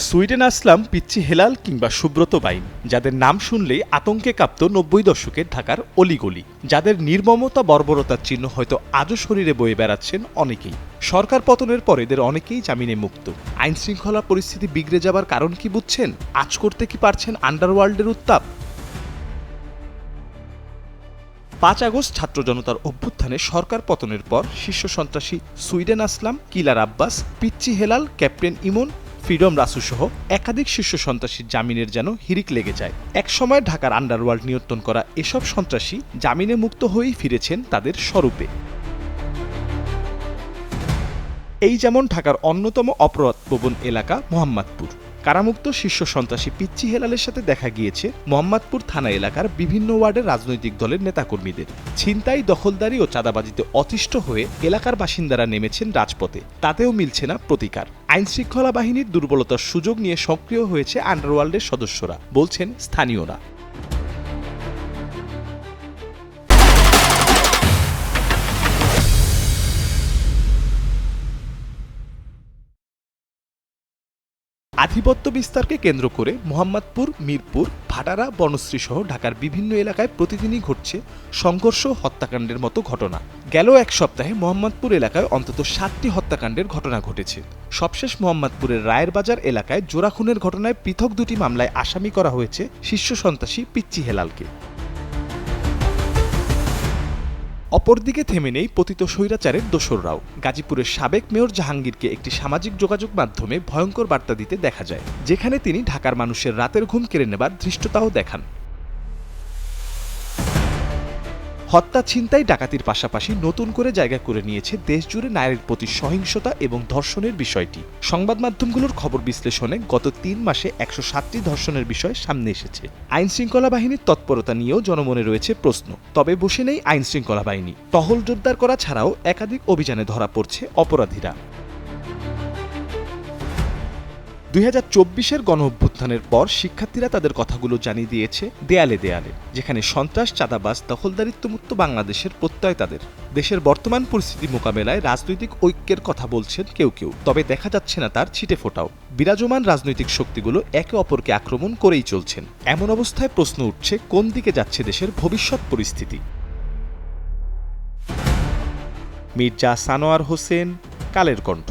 Sweden আসলাম পিচ্চি হেলাল কিংবা সুব্রত বাইন, যাদের নাম শুনলেই আতঙ্কে কাঁপত ৯০ দশকের ঢাকার অলিগলি, যাদের নির্মমতা বর্বরতার চিহ্ন হয়তো আজও শরীরে বয়ে বেড়াচ্ছেন অনেকেই। সরকার পতনের পর এদের অনেকেই জামিনে মুক্ত। আইন শৃঙ্খলা পরিস্থিতি বিগড়ে যাবার কারণ কি বুঝছেন? আজ করতে কি পারছেন আন্ডারওয়ার্ল্ডের উত্তাপ? ৫ আগস্ট ছাত্র জনতার অভ্যুত্থানে সরকার পতনের পর শীর্ষ সন্ত্রাসী সুইডেন আসলাম, কিলার আব্বাস, পিচ্চি হেলাল, ক্যাপ্টেন ইমন, ফ্রিডম রাসু সহ একাধিক শীর্ষ সন্ত্রাসীর জামিনের যেন হিড়িক লেগে যায়। একসময় ঢাকার আন্ডারওয়ার্ল্ড নিয়ন্ত্রণ করা এসব সন্ত্রাসী জামিনে মুক্ত হয়েই ফিরেছেন তাদের স্বরূপে। এই যেমন ঢাকার অন্যতম অপরাধপ্রবণ এলাকা মোহাম্মদপুর। কারামুক্ত শীর্ষ সন্ত্রাসী পিচ্চি হেলালের সাথে দেখা গিয়েছে মোহাম্মদপুর থানা এলাকার বিভিন্ন ওয়ার্ডের রাজনৈতিক দলের নেতাকর্মীদের। ছিনতাই, দখলদারি ও চাঁদাবাজিতে অতিষ্ঠ হয়ে এলাকার বাসিন্দারা নেমেছেন রাজপথে। তাতেও মিলছে না প্রতিকার। আইন শৃঙ্খলা বাহিনীর দুর্বলতার সুযোগ নিয়ে সক্রিয় হয়েছে আন্ডারওয়ার্ল্ডের সদস্যরা, বলছেন স্থানীয়রা। আধিপত্য বিস্তারকে কেন্দ্র করে মোহাম্মদপুর, মিরপুর, ভাটারা, বনশ্রী সহ ঢাকার বিভিন্ন এলাকায় প্রতিদিনই ঘটছে সংঘর্ষ, হত্যাকাণ্ডের মতো ঘটনা। গেল এক সপ্তাহে মোহাম্মদপুর এলাকায় অন্তত ৭টি হত্যাকাণ্ডের ঘটনা ঘটেছে। সবশেষ মোহাম্মদপুরের রায়ের বাজার এলাকায় জোড়া খুনের ঘটনায় পৃথক দুটি মামলায় আসামি করা হয়েছে শীর্ষ সন্ত্রাসী পিচ্চি হেলালকে। অপরদিকে থেমে নেই পতিত স্বৈরাচারের দোসররাও। গাজীপুরের সাবেক মেয়র জাহাঙ্গীরকে একটি সামাজিক যোগাযোগ মাধ্যমে ভয়ঙ্কর বার্তা দিতে দেখা যায়, যেখানে তিনি ঢাকার মানুষের রাতের ঘুম কেড়ে নেবার ধৃষ্টতাও দেখান। হত্যা, ছিনতাই, ডাকাতির পাশাপাশি নতুন করে জায়গা করে নিয়েছে দেশজুড়ে নারীর প্রতি সহিংসতা এবং ধর্ষণের বিষয়টি। সংবাদ মাধ্যমগুলোর খবর বিশ্লেষণে গত ৩ মাসে ১০৭টি ধর্ষণের বিষয় সামনে এসেছে। আইন শৃঙ্খলা বাহিনীর তৎপরতা নিয়েও জনমনে রয়েছে প্রশ্ন। তবে বসে নেই আইন শৃঙ্খলা বাহিনী। টহল জোরদার করা ছাড়াও একাধিক অভিযানে ধরা পড়ছে অপরাধীরা। ২০২৪-এর গণ অভ্যুত্থানের পর শিক্ষার্থীরা তাদের কথাগুলো জানিয়ে দিয়েছে দেয়ালে দেয়ালে, যেখানে সন্ত্রাস, চাঁদাবাজ, দখলদারিত্বমুক্ত বাংলাদেশের প্রত্যয় তাদের। দেশের বর্তমান পরিস্থিতি মোকাবেলায় রাজনৈতিক ঐক্যের কথা বলছেন কেউ কেউ, তবে দেখা যাচ্ছে না তার ছিটে ফোটাও। বিরাজমান রাজনৈতিক শক্তিগুলো একে অপরকে আক্রমণ করেই চলছেন। এমন অবস্থায় প্রশ্ন উঠছে, কোন দিকে যাচ্ছে দেশের ভবিষ্যৎ পরিস্থিতি? মির্জা সানোয়ার হোসেন, কালের কণ্ঠ।